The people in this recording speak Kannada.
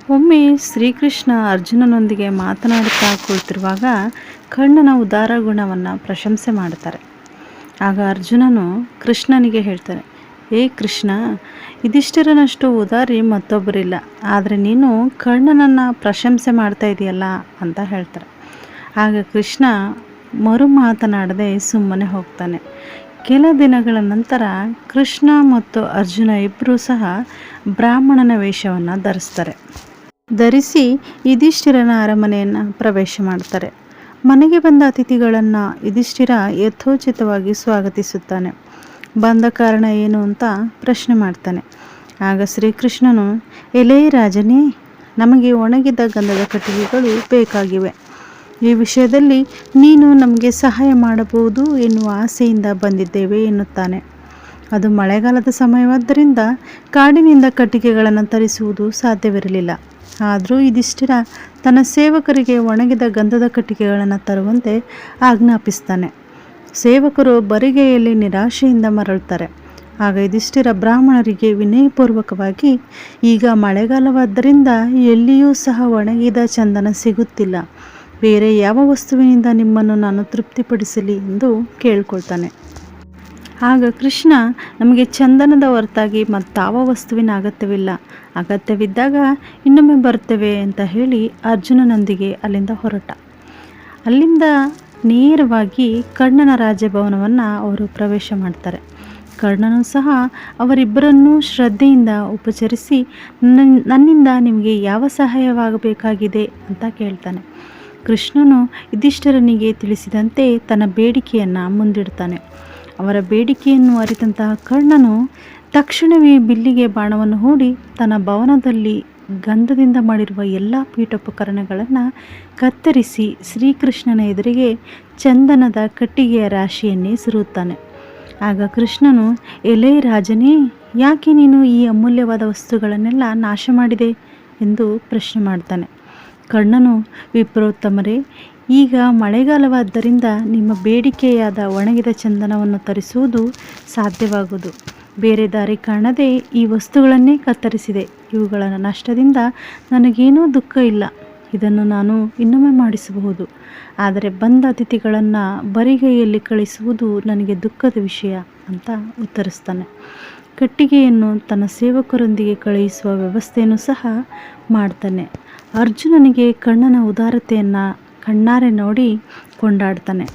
ಒಮ್ಮೆ ಶ್ರೀಕೃಷ್ಣ ಅರ್ಜುನನೊಂದಿಗೆ ಮಾತನಾಡುತ್ತಾ ಕುಳಿತಿರುವಾಗ ಕರ್ಣನ ಉದಾರ ಗುಣವನ್ನು ಪ್ರಶಂಸೆ ಮಾಡ್ತಾರೆ. ಆಗ ಅರ್ಜುನನು ಕೃಷ್ಣನಿಗೆ ಹೇಳ್ತಾನೆ, ಏ ಕೃಷ್ಣ, ಯುಧಿಷ್ಠಿರನಷ್ಟು ಉದಾರಿ ಮತ್ತೊಬ್ಬರಿಲ್ಲ, ಆದರೆ ನೀನು ಕರ್ಣನನ್ನು ಪ್ರಶಂಸೆ ಮಾಡ್ತಾ ಇದೆಯಲ್ಲ ಅಂತ ಹೇಳ್ತಾರೆ. ಆಗ ಕೃಷ್ಣ ಮರು ಮಾತನಾಡದೆ ಸುಮ್ಮನೆ ಹೋಗ್ತಾನೆ. ಕೆಲ ದಿನಗಳ ನಂತರ ಕೃಷ್ಣ ಮತ್ತು ಅರ್ಜುನ ಇಬ್ಬರೂ ಸಹ ಬ್ರಾಹ್ಮಣನ ವೇಷವನ್ನು ಧರಿಸಿ ಯುಧಿಷ್ಠಿರನ ಅರಮನೆಯನ್ನು ಪ್ರವೇಶ ಮಾಡ್ತಾರೆ. ಮನೆಗೆ ಬಂದ ಅತಿಥಿಗಳನ್ನು ಯುಧಿಷ್ಠಿರ ಯಥೋಚಿತವಾಗಿ ಸ್ವಾಗತಿಸುತ್ತಾನೆ. ಬಂದ ಕಾರಣ ಏನು ಅಂತ ಪ್ರಶ್ನೆ ಮಾಡ್ತಾನೆ. ಆಗ ಶ್ರೀಕೃಷ್ಣನು, ಎಲೇ ರಾಜನೇ, ನಮಗೆ ಒಣಗಿದ ಗಂಧದ ಕಟ್ಟಿಗೆಗಳು ಬೇಕಾಗಿವೆ. ಈ ವಿಷಯದಲ್ಲಿ ನೀನು ನಮಗೆ ಸಹಾಯ ಮಾಡಬಹುದು ಎನ್ನುವ ಆಸೆಯಿಂದ ಬಂದಿದ್ದೇವೆ ಎನ್ನುತ್ತಾನೆ. ಅದು ಮಳೆಗಾಲದ ಸಮಯವಾದ್ದರಿಂದ ಕಾಡಿನಿಂದ ಕಟ್ಟಿಗೆಗಳನ್ನು ತರಿಸುವುದು ಸಾಧ್ಯವಿರಲಿಲ್ಲ. ಆದರೂ ಯುಧಿಷ್ಠಿರ ತನ್ನ ಸೇವಕರಿಗೆ ಒಣಗಿದ ಗಂಧದ ಕಟ್ಟಿಗೆಗಳನ್ನು ತರುವಂತೆ ಆಜ್ಞಾಪಿಸ್ತಾನೆ. ಸೇವಕರು ಬರಿಗೈಯಲ್ಲಿ ನಿರಾಶೆಯಿಂದ ಮರಳುತ್ತಾರೆ. ಆಗ ಯುಧಿಷ್ಠಿರ ಬ್ರಾಹ್ಮಣರಿಗೆ ವಿನಯಪೂರ್ವಕವಾಗಿ, ಈಗ ಮಳೆಗಾಲವಾದ್ದರಿಂದ ಎಲ್ಲಿಯೂ ಸಹ ಒಣಗಿದ ಚಂದನ ಸಿಗುತ್ತಿಲ್ಲ. ಬೇರೆ ಯಾವ ವಸ್ತುವಿನಿಂದ ನಿಮ್ಮನ್ನು ನಾನು ತೃಪ್ತಿಪಡಿಸಲಿ ಎಂದು ಕೇಳ್ಕೊಳ್ತಾನೆ. ಆಗ ಕೃಷ್ಣ, ನಮಗೆ ಚಂದನದ ಹೊರತಾಗಿ ಮತ್ತಾವ ವಸ್ತುವಿನ ಅಗತ್ಯವಿಲ್ಲ, ಅಗತ್ಯವಿದ್ದಾಗ ಇನ್ನೊಮ್ಮೆ ಬರ್ತೇವೆ ಅಂತ ಹೇಳಿ ಅರ್ಜುನನೊಂದಿಗೆ ಅಲ್ಲಿಂದ ಹೊರಟ. ಅಲ್ಲಿಂದ ನೇರವಾಗಿ ಕರ್ಣನ ರಾಜಭವನವನ್ನು ಅವರು ಪ್ರವೇಶ ಮಾಡ್ತಾರೆ. ಕರ್ಣನು ಸಹ ಅವರಿಬ್ಬರನ್ನೂ ಶ್ರದ್ಧೆಯಿಂದ ಉಪಚರಿಸಿ, ನನ್ನಿಂದ ನಿಮಗೆ ಯಾವ ಸಹಾಯವಾಗಬೇಕಾಗಿದೆ ಅಂತ ಕೇಳ್ತಾನೆ. ಕೃಷ್ಣನು ಯುಧಿಷ್ಠಿರನಿಗೆ ತಿಳಿಸಿದಂತೆ ತನ್ನ ಬೇಡಿಕೆಯನ್ನು ಮುಂದಿಡ್ತಾನೆ. ಅವರ ಬೇಡಿಕೆಯನ್ನು ಅರಿತಂತಹ ಕರ್ಣನು ತಕ್ಷಣವೇ ಬಿಲ್ಲಿಗೆ ಬಾಣವನ್ನು ಹೂಡಿ ತನ್ನ ಭವನದಲ್ಲಿ ಗಂಧದಿಂದ ಮಾಡಿರುವ ಎಲ್ಲ ಪೀಠೋಪಕರಣಗಳನ್ನು ಕತ್ತರಿಸಿ ಶ್ರೀಕೃಷ್ಣನ ಎದುರಿಗೆ ಚಂದನದ ಕಟ್ಟಿಗೆಯ ರಾಶಿಯನ್ನೇ ಸುರುತ್ತಾನೆ. ಆಗ ಕೃಷ್ಣನು, ಎಲೇ ರಾಜನೇ, ಯಾಕೆ ನೀನು ಈ ಅಮೂಲ್ಯವಾದ ವಸ್ತುಗಳನ್ನೆಲ್ಲ ನಾಶ ಮಾಡಿದೆ ಎಂದು ಪ್ರಶ್ನೆ ಮಾಡ್ತಾನೆ. ಕರ್ಣನು, ವಿಪ್ರೋತ್ತಮರೇ, ಈಗ ಮಳೆಗಾಲವಾದ್ದರಿಂದ ನಿಮ್ಮ ಬೇಡಿಕೆಯಾದ ಒಣಗಿದ ಚಂದನವನ್ನು ತರಿಸುವುದು ಸಾಧ್ಯವಾಗುವುದು. ಬೇರೆ ದಾರಿ ಕಾಣದೆ ಈ ವಸ್ತುಗಳನ್ನೇ ಕತ್ತರಿಸಿದೆ. ಇವುಗಳ ನಷ್ಟದಿಂದ ನನಗೇನೂ ದುಃಖ ಇಲ್ಲ. ಇದನ್ನು ನಾನು ಇನ್ನೊಮ್ಮೆ ಮಾಡಿಸಬಹುದು. ಆದರೆ ಬಂದ ಅತಿಥಿಗಳನ್ನು ಬರಿಗೈಯಲ್ಲಿ ಕಳಿಸುವುದು ನನಗೆ ದುಃಖದ ವಿಷಯ ಅಂತ ಉತ್ತರಿಸ್ತಾನೆ. ಕಟ್ಟಿಗೆಯನ್ನು ತನ್ನ ಸೇವಕರೊಂದಿಗೆ ಕಳುಹಿಸುವ ವ್ಯವಸ್ಥೆಯನ್ನು ಸಹ ಮಾಡ್ತಾನೆ. ಅರ್ಜುನನಿಗೆ ಕರ್ಣನ ಉದಾರತೆಯನ್ನು ಕಣ್ಣಾರೆ ನೋಡಿ ಕೊಂಡಾಡ್ತಾನೆ.